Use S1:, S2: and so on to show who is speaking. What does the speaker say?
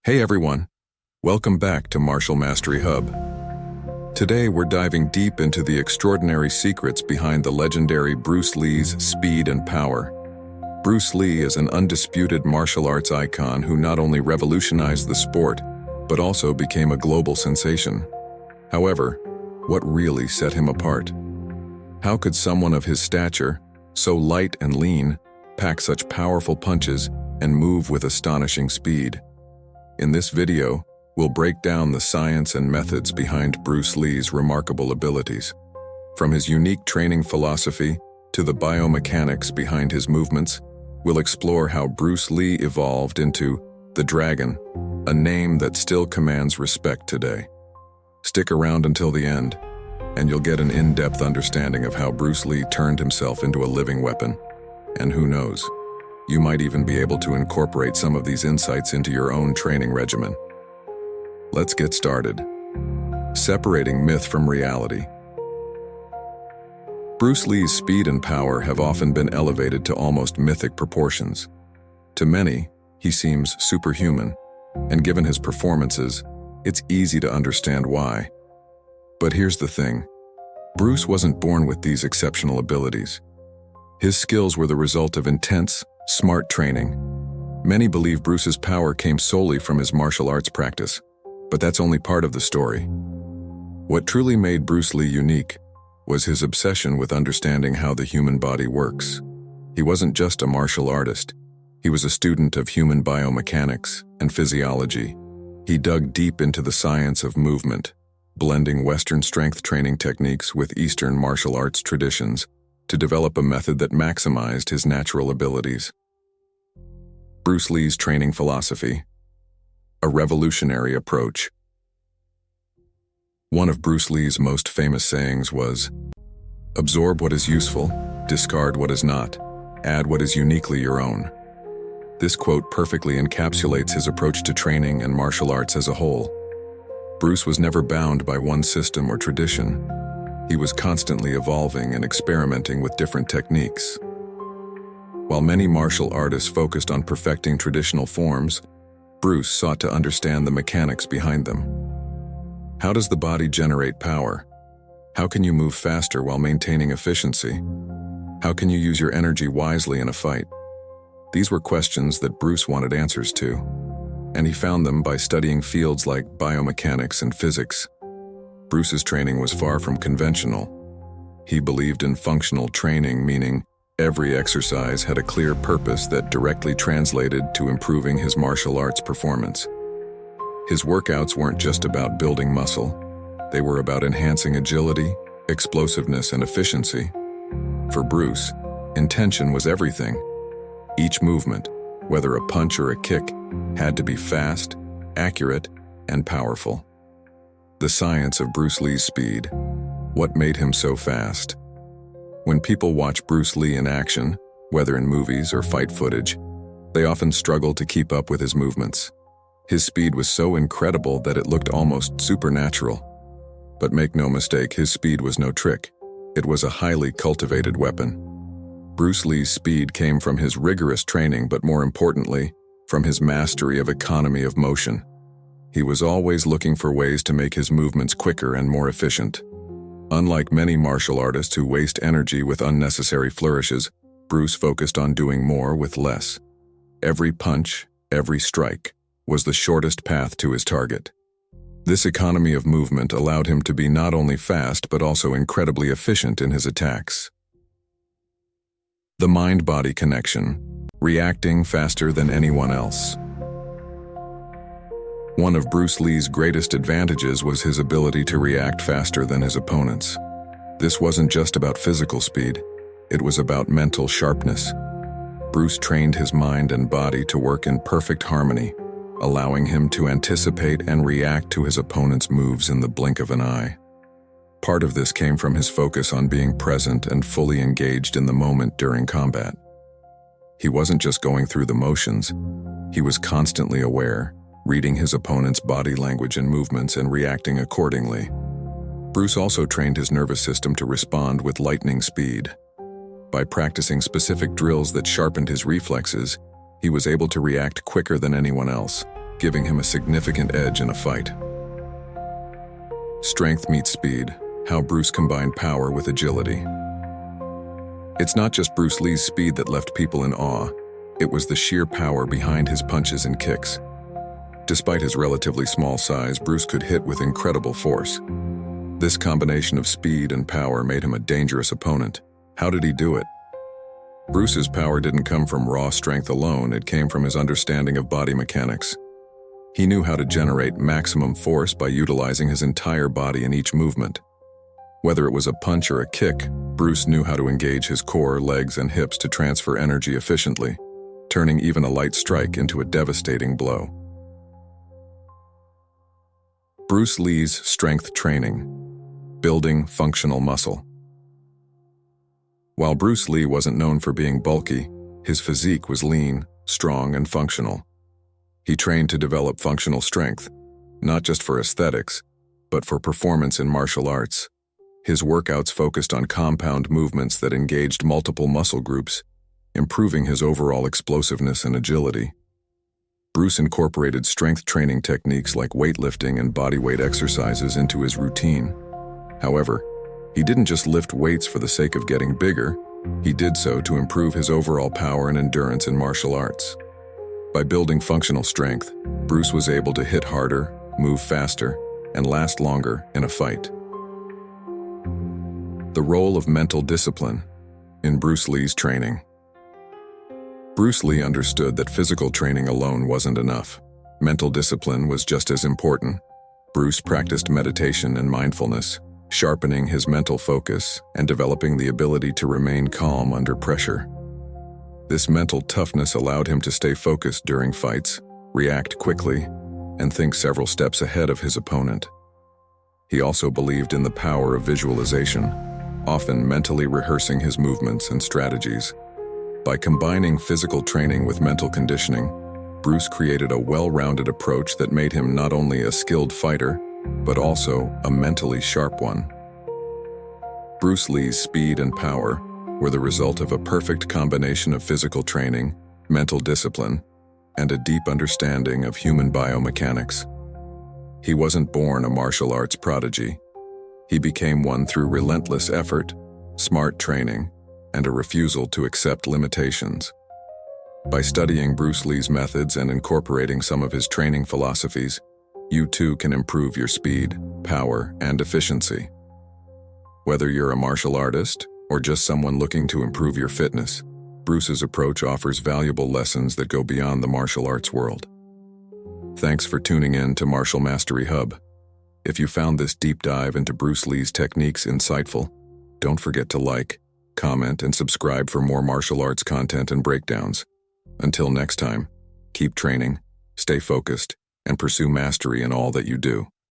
S1: Hey everyone, welcome back to Martial Mastery Hub. Today we're diving deep into the extraordinary secrets behind the legendary Bruce Lee's speed and power. Bruce Lee is an undisputed martial arts icon who not only revolutionized the sport, but also became a global sensation. However, what really set him apart? How could someone of his stature, so light and lean, pack such powerful punches and move with astonishing speed? In this video, we'll break down the science and methods behind Bruce Lee's remarkable abilities. From his unique training philosophy to the biomechanics behind his movements, we'll explore how Bruce Lee evolved into the Dragon, a name that still commands respect today. Stick around until the end, and you'll get an in-depth understanding of how Bruce Lee turned himself into a living weapon. And who knows, you might even be able to incorporate some of these insights into your own training regimen. Let's get started. Separating myth from reality. Bruce Lee's speed and power have often been elevated to almost mythic proportions. To many, he seems superhuman, and given his performances, it's easy to understand why. But here's the thing. Bruce wasn't born with these exceptional abilities. His skills were the result of intense, smart training. Many believe Bruce's power came solely from his martial arts practice, but that's only part of the story. What truly made Bruce Lee unique was his obsession with understanding how the human body works. He wasn't just a martial artist. He was a student of human biomechanics and physiology. He dug deep into the science of movement, blending Western strength training techniques with Eastern martial arts traditions to develop a method that maximized his natural abilities. Bruce Lee's training philosophy, a revolutionary approach. One of Bruce Lee's most famous sayings was, "Absorb what is useful, discard what is not, add what is uniquely your own." This quote perfectly encapsulates his approach to training and martial arts as a whole. Bruce was never bound by one system or tradition. He was constantly evolving and experimenting with different techniques. While many martial artists focused on perfecting traditional forms, Bruce sought to understand the mechanics behind them. How does the body generate power? How can you move faster while maintaining efficiency? How can you use your energy wisely in a fight? These were questions that Bruce wanted answers to, and he found them by studying fields like biomechanics and physics. Bruce's training was far from conventional. He believed in functional training, meaning every exercise had a clear purpose that directly translated to improving his martial arts performance. His workouts weren't just about building muscle. They were about enhancing agility, explosiveness, and efficiency. For Bruce, intention was everything. Each movement, whether a punch or a kick, had to be fast, accurate, and powerful. The science of Bruce Lee's speed. What made him so fast? When people watch Bruce Lee in action, whether in movies or fight footage, they often struggle to keep up with his movements. His speed was so incredible that it looked almost supernatural. But make no mistake, his speed was no trick. It was a highly cultivated weapon. Bruce Lee's speed came from his rigorous training, but more importantly, from his mastery of economy of motion. He was always looking for ways to make his movements quicker and more efficient. Unlike many martial artists who waste energy with unnecessary flourishes, Bruce focused on doing more with less. Every punch, every strike, was the shortest path to his target. This economy of movement allowed him to be not only fast but also incredibly efficient in his attacks. The mind-body connection, reacting faster than anyone else. One of Bruce Lee's greatest advantages was his ability to react faster than his opponents. This wasn't just about physical speed, it was about mental sharpness. Bruce trained his mind and body to work in perfect harmony, allowing him to anticipate and react to his opponent's moves in the blink of an eye. Part of this came from his focus on being present and fully engaged in the moment during combat. He wasn't just going through the motions, he was constantly aware, reading his opponent's body language and movements and reacting accordingly. Bruce also trained his nervous system to respond with lightning speed. By practicing specific drills that sharpened his reflexes, he was able to react quicker than anyone else, giving him a significant edge in a fight. Strength meets speed, how Bruce combined power with agility. It's not just Bruce Lee's speed that left people in awe, it was the sheer power behind his punches and kicks. Despite his relatively small size, Bruce could hit with incredible force. This combination of speed and power made him a dangerous opponent. How did he do it? Bruce's power didn't come from raw strength alone, it came from his understanding of body mechanics. He knew how to generate maximum force by utilizing his entire body in each movement. Whether it was a punch or a kick, Bruce knew how to engage his core, legs, and hips to transfer energy efficiently, turning even a light strike into a devastating blow. Bruce Lee's strength training. Building functional muscle. While Bruce Lee wasn't known for being bulky, his physique was lean, strong, and functional. He trained to develop functional strength, not just for aesthetics, but for performance in martial arts. His workouts focused on compound movements that engaged multiple muscle groups, improving his overall explosiveness and agility. Bruce incorporated strength training techniques like weightlifting and bodyweight exercises into his routine. However, he didn't just lift weights for the sake of getting bigger, he did so to improve his overall power and endurance in martial arts. By building functional strength, Bruce was able to hit harder, move faster, and last longer in a fight. The role of mental discipline in Bruce Lee's training. Bruce Lee understood that physical training alone wasn't enough. Mental discipline was just as important. Bruce practiced meditation and mindfulness, sharpening his mental focus and developing the ability to remain calm under pressure. This mental toughness allowed him to stay focused during fights, react quickly, and think several steps ahead of his opponent. He also believed in the power of visualization, often mentally rehearsing his movements and strategies. By combining physical training with mental conditioning, Bruce created a well-rounded approach that made him not only a skilled fighter, but also a mentally sharp one. Bruce Lee's speed and power were the result of a perfect combination of physical training, mental discipline, and a deep understanding of human biomechanics. He wasn't born a martial arts prodigy. He became one through relentless effort, smart training, and a refusal to accept limitations. By studying Bruce Lee's methods and incorporating some of his training philosophies, you too can improve your speed, power, and efficiency. Whether you're a martial artist or just someone looking to improve your fitness, Bruce's approach offers valuable lessons that go beyond the martial arts world. Thanks for tuning in to Martial Mastery Hub. If you found this deep dive into Bruce Lee's techniques insightful, don't forget to like, comment, and subscribe for more martial arts content and breakdowns. Until next time, keep training, stay focused, and pursue mastery in all that you do.